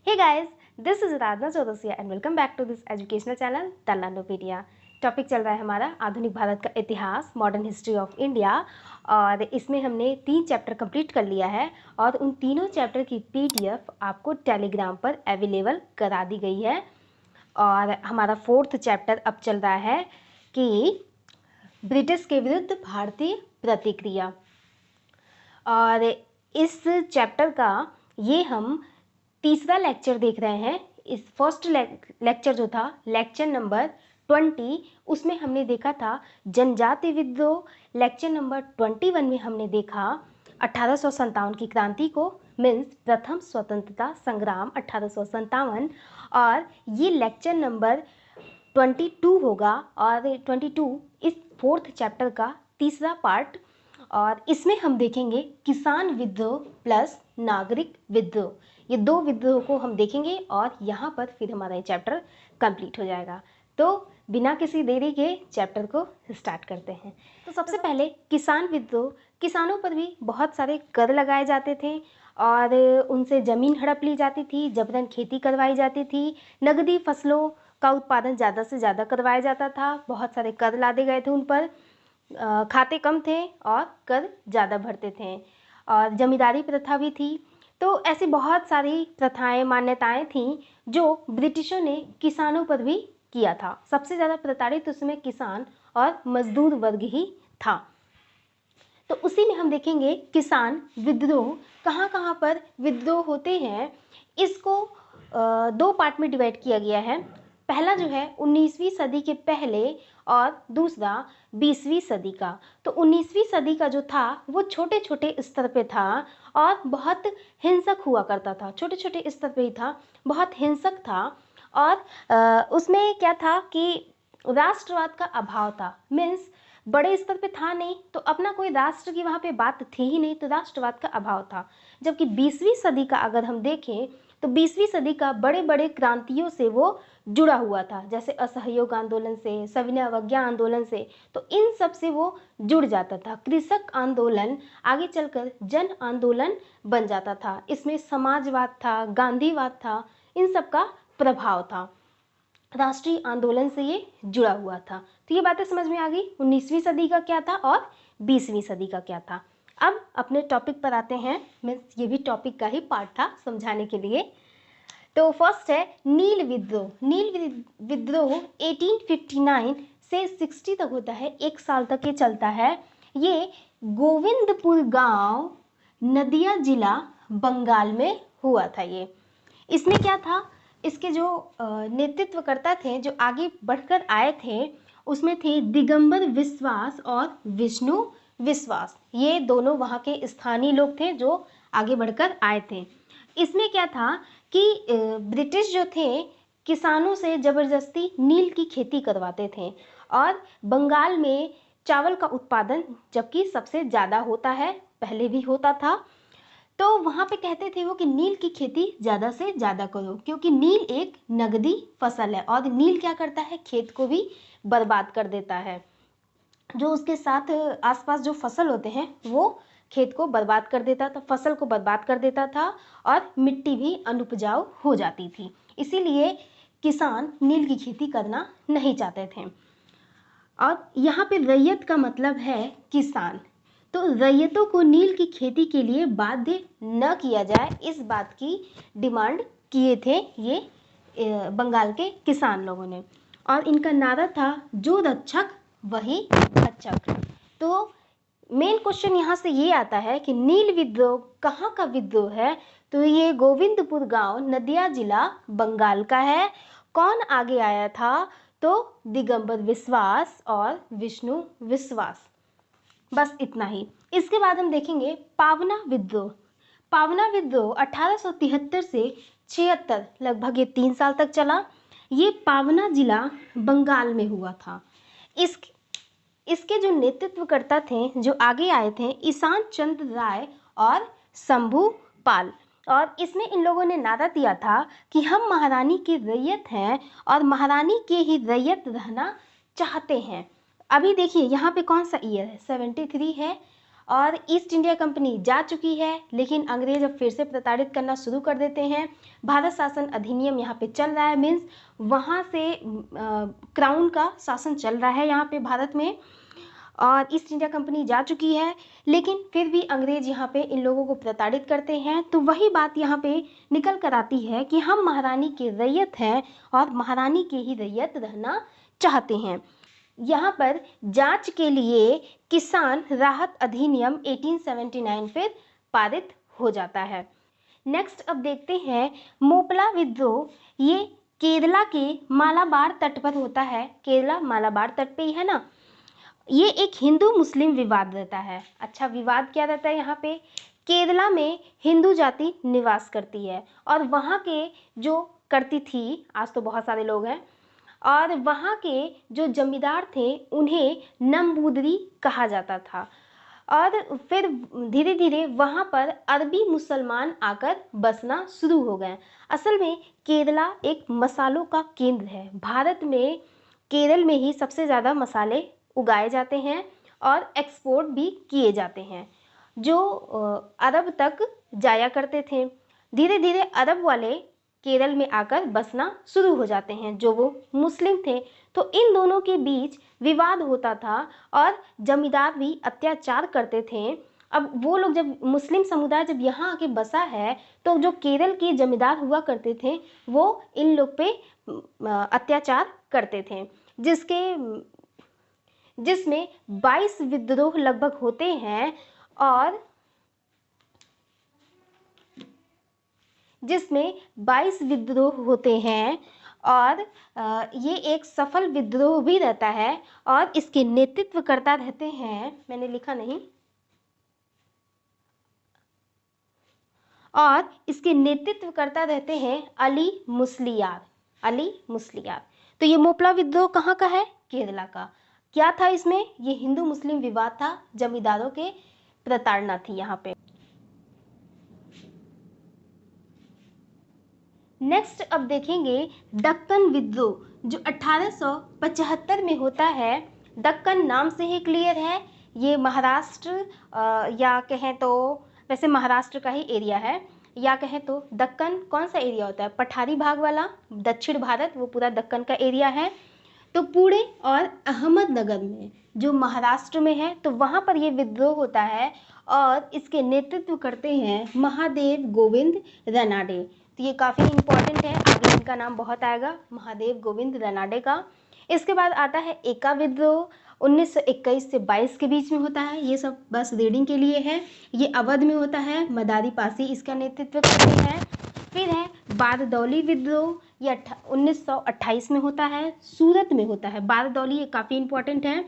Hey guys, this is Radha Chaurasia and welcome back to this educational channel तलानोपीडिया। Topic चल रहा है हमारा आधुनिक भारत का इतिहास, मॉडर्न हिस्ट्री ऑफ इंडिया। और इसमें हमने 3 चैप्टर कंप्लीट कर लिया है और उन तीनों चैप्टर की पीडीएफ आपको टेलीग्राम पर अवेलेबल करा दी गई है। और हमारा 4th चैप्टर अब चल रहा है कि ब्रिटिश के विरुद्ध भारतीय प्रतिक्रिया। और इस चैप्टर का ये हम तीसरा लेक्चर देख रहे हैं। इस फर्स्ट लेक्चर जो था लेक्चर नंबर 20, उसमें हमने देखा था जनजाति विद्रोह। लेक्चर नंबर 21 में हमने देखा 1857 की क्रांति को, मीन्स प्रथम स्वतंत्रता संग्राम 1857। और ये लेक्चर नंबर 22 होगा और 22 इस 4th चैप्टर का तीसरा पार्ट। और इसमें हम देखेंगे किसान विद्रोह प्लस नागरिक विद्रोह। ये 2 विद्रोह को हम देखेंगे और यहाँ पर फिर हमारा ये चैप्टर कंप्लीट हो जाएगा। तो बिना किसी देरी के चैप्टर को स्टार्ट करते हैं। तो सबसे पहले किसान विद्रोह। किसानों पर भी बहुत सारे कर लगाए जाते थे और उनसे ज़मीन हड़प ली जाती थी, जबरन खेती करवाई जाती थी, नगदी फसलों का उत्पादन ज़्यादा से ज़्यादा करवाया जाता था, बहुत सारे कर लादे गए थे उन पर, खाते कम थे और कर ज़्यादा भरते थे, और जमींदारी प्रथा भी थी। तो ऐसी बहुत सारी प्रथाएं, मान्यताएं थीं जो ब्रिटिशों ने किसानों पर भी किया था। सबसे ज़्यादा प्रताड़ित उसमें किसान और मजदूर वर्ग ही था। तो उसी में हम देखेंगे किसान विद्रोह कहाँ कहाँ पर विद्रोह होते हैं। इसको 2 पार्ट में डिवाइड किया गया है। पहला जो है 19वीं सदी के पहले और दूसरा 20वीं सदी का। तो 19वीं सदी का जो था वो छोटे छोटे स्तर पे था और बहुत हिंसक हुआ करता था। छोटे छोटे स्तर पे ही था, बहुत हिंसक था। और उसमें क्या था कि राष्ट्रवाद का अभाव था, मीन्स बड़े स्तर पे था नहीं, तो अपना कोई राष्ट्र की वहाँ पे बात थी ही नहीं, तो राष्ट्रवाद का अभाव था। जबकि 20वीं सदी का अगर हम देखें तो 20वीं सदी का बड़े बड़े क्रांतियों से वो जुड़ा हुआ था, जैसे असहयोग आंदोलन से, सविनय अवज्ञा आंदोलन से। तो इन सब से वो जुड़ जाता था। कृषक आंदोलन आगे चलकर जन आंदोलन बन जाता था। इसमें समाजवाद था, गांधीवाद था, इन सब का प्रभाव था। राष्ट्रीय आंदोलन से ये जुड़ा हुआ था। तो ये बातें समझ में आ गई 19वीं सदी का क्या था और 20वीं सदी का क्या था। अब अपने टॉपिक पर आते हैं। मीन्स ये भी टॉपिक का ही पार्ट था समझाने के लिए। तो फर्स्ट है नील विद्रोह। नील विद्रोह 1859 से 60 तक होता है, 1 साल तक ये चलता है। ये गोविंदपुर गांव, नदिया जिला, बंगाल में हुआ था। ये इसमें क्या था, इसके जो नेतृत्वकर्ता थे, जो आगे बढ़कर आए थे, उसमें थे दिगंबर विश्वास और विष्णु विश्वास। ये दोनों वहाँ के स्थानीय लोग थे जो आगे बढ़कर आए थे। इसमें क्या था कि ब्रिटिश जो थे किसानों से ज़बरदस्ती नील की खेती करवाते थे और बंगाल में चावल का उत्पादन जबकि सबसे ज़्यादा होता है, पहले भी होता था, तो वहाँ पे कहते थे वो कि नील की खेती ज़्यादा से ज़्यादा करो, क्योंकि नील एक नगदी फसल है और नील क्या करता है, खेत को भी बर्बाद कर देता है। जो उसके साथ आसपास जो फसल होते हैं वो खेत को बर्बाद कर देता था, फसल को बर्बाद कर देता था और मिट्टी भी अनुपजाऊ हो जाती थी। इसीलिए किसान नील की खेती करना नहीं चाहते थे। और यहाँ पे रैयत का मतलब है किसान। तो रैयतों को नील की खेती के लिए बाध्य न किया जाए, इस बात की डिमांड किए थे ये बंगाल के किसान लोगों ने। और इनका नारा था जो रक्षक वही भक्षक। तो मेन क्वेश्चन यहाँ से ये आता है कि नील विद्रोह कहाँ का विद्रोह है, तो ये गोविंदपुर गांव, नदिया जिला, बंगाल का है। कौन आगे आया था, तो दिगंबर विश्वास और विष्णु विश्वास। बस इतना ही। इसके बाद हम देखेंगे पावना विद्रोह। पावना विद्रोह 1873 से 76, लगभग ये 3 साल तक चला। ये पावना जिला बंगाल में हुआ था। इसके जो नेतृत्वकर्ता थे, जो आगे आए थे, ईशान चंद्र राय और शंभू पाल। और इसमें इन लोगों ने नारा दिया था कि हम महारानी की रैयत हैं और महारानी के ही रैयत रहना चाहते हैं। अभी देखिए यहाँ पे कौन सा ईयर है, 73 है और ईस्ट इंडिया कंपनी जा चुकी है, लेकिन अंग्रेज अब फिर से प्रताड़ित करना शुरू कर देते हैं। भारत शासन अधिनियम यहाँ पे चल रहा है, मीन्स वहाँ से क्राउन का शासन चल रहा है यहाँ पे भारत में, और ईस्ट इंडिया कंपनी जा चुकी है, लेकिन फिर भी अंग्रेज यहाँ पे इन लोगों को प्रताड़ित करते हैं। तो वही बात यहाँ पे निकल कर आती है कि हम महारानी की रैयत हैं और महारानी की ही रैयत रहना चाहते हैं। यहाँ पर जांच के लिए किसान राहत अधिनियम 1879 फिर पारित हो जाता है। नेक्स्ट अब देखते हैं मोपला विद्रोह। ये केरला के मालाबार तट पर होता है। केरला मालाबार तट पे ही है ना। ये एक हिंदू मुस्लिम विवाद रहता है। अच्छा, विवाद क्या रहता है यहाँ पे? केरला में हिंदू जाति निवास करती है और वहाँ के जो करती थी, आज तो बहुत सारे लोग हैं, और वहाँ के जो जमींदार थे उन्हें नंबूदरी कहा जाता था। और फिर धीरे धीरे वहाँ पर अरबी मुसलमान आकर बसना शुरू हो गए। असल में केरला एक मसालों का केंद्र है। भारत में केरल में ही सबसे ज़्यादा मसाले उगाए जाते हैं और एक्सपोर्ट भी किए जाते हैं, जो अरब तक जाया करते थे। धीरे धीरे अरब वाले केरल में आकर बसना शुरू हो जाते हैं, जो वो मुस्लिम थे। तो इन दोनों के बीच विवाद होता था और जमींदार भी अत्याचार करते थे। अब वो लोग, जब मुस्लिम समुदाय जब यहाँ आके बसा है, तो जो केरल के जमींदार हुआ करते थे वो इन लोग पे अत्याचार करते थे, जिसमें 22 विद्रोह लगभग होते हैं और ये एक सफल विद्रोह भी रहता है और इसके नेतृत्व करता रहते हैं, मैंने लिखा नहीं, और इसके नेतृत्व करता रहते हैं अली मुस्लियार। तो ये मोपला विद्रोह कहाँ का है? केरला का। क्या था इसमें? ये हिंदू मुस्लिम विवाद था, जमींदारों के प्रताड़ना थी यहाँ पे। नेक्स्ट अब देखेंगे दक्कन विद्रोह, जो 1875 में होता है। दक्कन नाम से ही क्लियर है, ये महाराष्ट्र या कहें तो, वैसे महाराष्ट्र का ही एरिया है, या कहें तो दक्कन कौन सा एरिया होता है? पठारी भाग वाला, दक्षिण भारत, वो पूरा दक्कन का एरिया है। तो पुणे और अहमदनगर में, जो महाराष्ट्र में है, तो वहाँ पर ये विद्रोह होता है और इसके नेतृत्व करते हैं महादेव गोविंद रनाडे। तो ये काफ़ी इम्पोर्टेंट है, आगे इनका नाम बहुत आएगा, महादेव गोविंद रनाडे का। इसके बाद आता है एका विद्रोह, 1921 से 22 के बीच में होता है। ये सब बस रीडिंग के लिए है। ये अवध में होता है, मदारी पासी इसका नेतृत्व करते हैं। फिर है बारदौली विद्रोह, ये 1928 में होता है, सूरत में होता है। बारदौली ये काफ़ी इम्पोर्टेंट है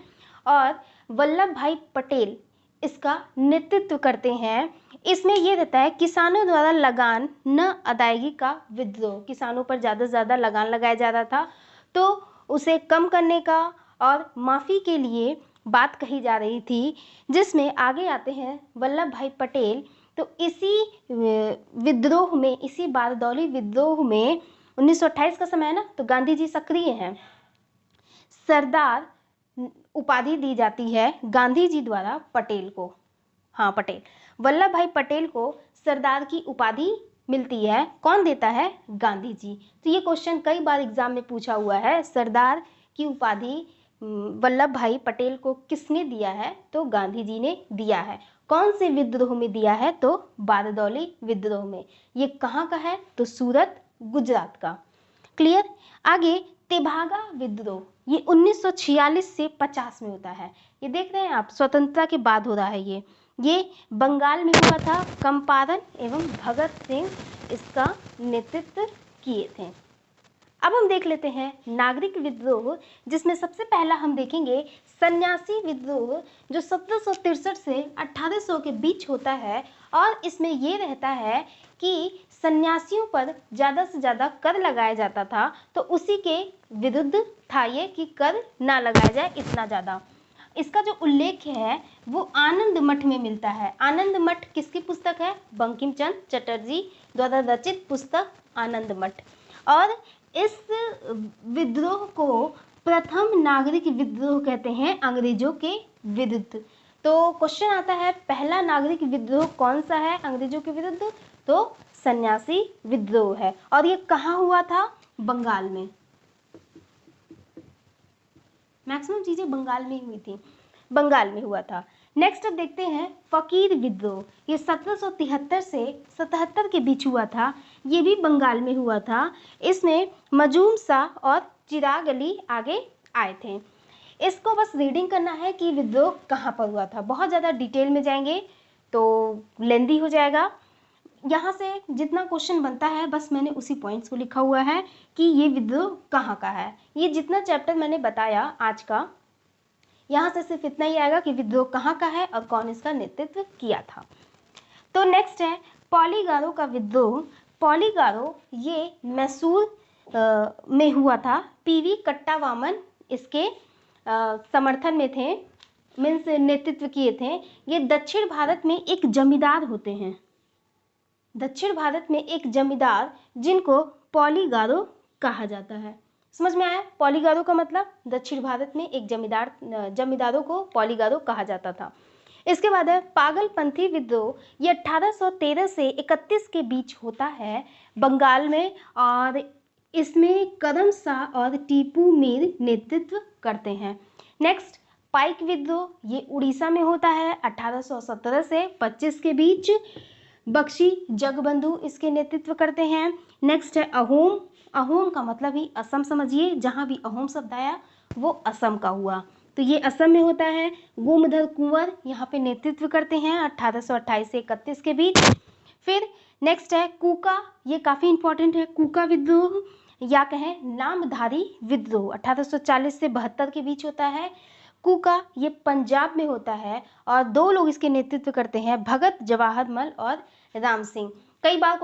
और वल्लभ भाई पटेल इसका नेतृत्व करते हैं। इसमें ये रहता है किसानों द्वारा लगान न अदायगी का विद्रोह। किसानों पर ज़्यादा से ज़्यादा लगान लगाया जा रहा था, तो उसे कम करने का और माफ़ी के लिए बात कही जा रही थी, जिसमें आगे आते हैं वल्लभ भाई पटेल। तो इसी विद्रोह में, इसी बारदौली विद्रोह में 1928 का समय है ना, तो गांधी जी सक्रिय हैं। सरदार उपाधि दी जाती है गांधी जी द्वारा पटेल को, हाँ पटेल, वल्लभ भाई पटेल को सरदार की उपाधि मिलती है। कौन देता है? गांधी जी। तो ये क्वेश्चन कई बार एग्जाम में पूछा हुआ है, सरदार की उपाधि वल्लभ भाई पटेल को किसने दिया है? तो गांधी जी ने दिया है। कौन से विद्रोह में दिया है? तो बारदौली विद्रोह में। ये कहाँ का है? तो सूरत, गुजरात का। क्लियर। आगे तेभागा विद्रोह, ये 1946 से 50 में होता है। ये देख रहे हैं आप, स्वतंत्रता के बाद हो रहा है ये बंगाल में हुआ था। चंपारण एवं भगत सिंह इसका नेतृत्व किए थे। अब हम देख लेते हैं नागरिक विद्रोह, जिसमें सबसे पहला हम देखेंगे सन्यासी विद्रोह, जो 1763 से 1800 के बीच होता है। और इसमें ये रहता है कि सन्यासियों पर ज़्यादा से ज़्यादा कर लगाया जाता था, तो उसी के विरुद्ध था ये कि कर ना लगाया जाए इतना ज़्यादा। इसका जो उल्लेख है वो आनंद मठ में मिलता है। आनंद मठ किसकी पुस्तक है? बंकिम चंद्र चटर्जी द्वारा रचित पुस्तक आनंद मठ। और इस विद्रोह को प्रथम नागरिक विद्रोह कहते हैं, अंग्रेजों के विरुद्ध। तो क्वेश्चन आता है पहला नागरिक विद्रोह कौन सा है अंग्रेजों के विरुद्ध, तो सन्यासी विद्रोह है। और ये कहाँ हुआ था, बंगाल में। मैक्सिमम चीजें बंगाल में ही हुई थी, बंगाल में हुआ था। नेक्स्ट अब देखते हैं फकीर विद्रोह। ये 1773 से 77 के बीच हुआ था, ये भी बंगाल में हुआ था। इसमें मजूम शाह और चिराग अली आगे आए थे। इसको बस रीडिंग करना है कि विद्रोह कहाँ पर हुआ था, बहुत ज़्यादा डिटेल में जाएंगे तो लेंदी हो जाएगा। यहाँ से जितना क्वेश्चन बनता है बस मैंने उसी पॉइंट्स को लिखा हुआ है कि ये विद्रोह कहाँ का है। ये जितना चैप्टर मैंने बताया आज का, यहाँ से सिर्फ इतना ही आएगा कि विद्रोह कहाँ का है और कौन इसका नेतृत्व किया था। तो नेक्स्ट है पॉलीगारो का विद्रोह। पॉलीगारो ये मैसूर में हुआ था। पीवी कट्टावामन इसके समर्थन में थे, मीन्स नेतृत्व किए थे। ये दक्षिण भारत में एक जमींदार होते हैं, दक्षिण भारत में एक जमींदार जिनको पॉलीगारो कहा जाता है। समझ में आया, पॉलीगारो का मतलब दक्षिण भारत में एक जमींदारों को पॉलीगारो कहा जाता था। इसके बाद है पागलपंथी विद्रोह। ये 1813 से 31 के बीच होता है बंगाल में, और इसमें करम शाह और टीपू मीर नेतृत्व करते हैं। नेक्स्ट पाइक विद्रोह, ये उड़ीसा में होता है 1817 से 25 के बीच। बख्शी जगबंधु इसके नेतृत्व करते हैं। नेक्स्ट है अहोम। अहोम का मतलब ही असम समझिए, जहाँ भी अहोम शब्द आया वो असम का हुआ, तो ये असम में होता है। गोमधर कुंवर यहाँ पे नेतृत्व करते हैं 1828 से 31 के बीच। फिर नेक्स्ट है कूका, ये काफ़ी इंपॉर्टेंट है। कूका विद्रोह या कहें नामधारी विद्रोह 1840 से 72 के बीच होता है। कूका ये पंजाब में होता है और 2 लोग इसके नेतृत्व करते हैं, भगत जवाहर मल और राम सिंह। कई बार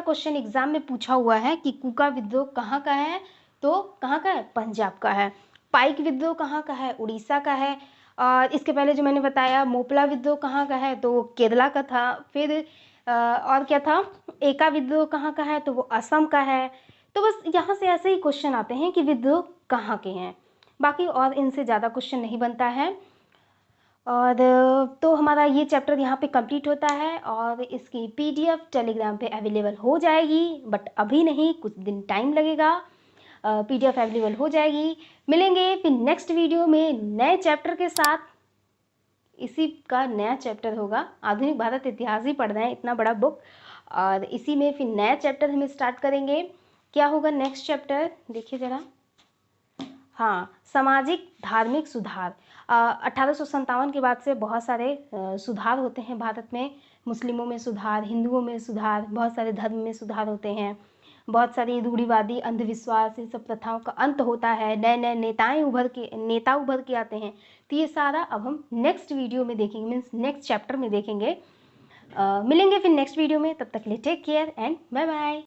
क्वेश्चन एग्जाम में पूछा हुआ है कि कूका विद्रोह कहाँ का है, तो कहाँ का है, पंजाब का है। पाइक विद्रोह कहाँ का है, उड़ीसा का है। और इसके पहले जो मैंने बताया मोपला विद्रोह कहाँ का है, तो वो केरला का था। फिर और क्या था, एका विद्रोह कहाँ का है, तो वो असम का है। तो बस यहाँ से ऐसे ही क्वेश्चन आते हैं कि विद्रोह कहाँ के हैं, बाकी और इनसे ज़्यादा क्वेश्चन नहीं बनता है। और तो हमारा ये चैप्टर यहाँ पे कंप्लीट होता है और इसकी पीडीएफ टेलीग्राम पे अवेलेबल हो जाएगी, बट अभी नहीं, कुछ दिन टाइम लगेगा। पीडीएफ अवेलेबल हो जाएगी। मिलेंगे फिर नेक्स्ट वीडियो में नए चैप्टर के साथ। इसी का नया चैप्टर होगा, आधुनिक भारत इतिहास ही पढ़ रहे हैं, इतना बड़ा बुक, और इसी में फिर नया चैप्टर हम स्टार्ट करेंगे। क्या होगा नेक्स्ट चैप्टर, देखिए ज़रा। हाँ, सामाजिक धार्मिक सुधार। 1857 के बाद से बहुत सारे सुधार होते हैं भारत में। मुस्लिमों में सुधार, हिंदुओं में सुधार, बहुत सारे धर्म में सुधार होते हैं। बहुत सारी रूढ़िवादी अंधविश्वास, इन सब प्रथाओं का अंत होता है। नए नए नेता उभर के आते हैं। तो ये सारा अब हम नेक्स्ट वीडियो में देखेंगे, मीन्स नेक्स्ट चैप्टर में देखेंगे। मिलेंगे फिर नेक्स्ट वीडियो में, तब तक के लिए take care and bye bye.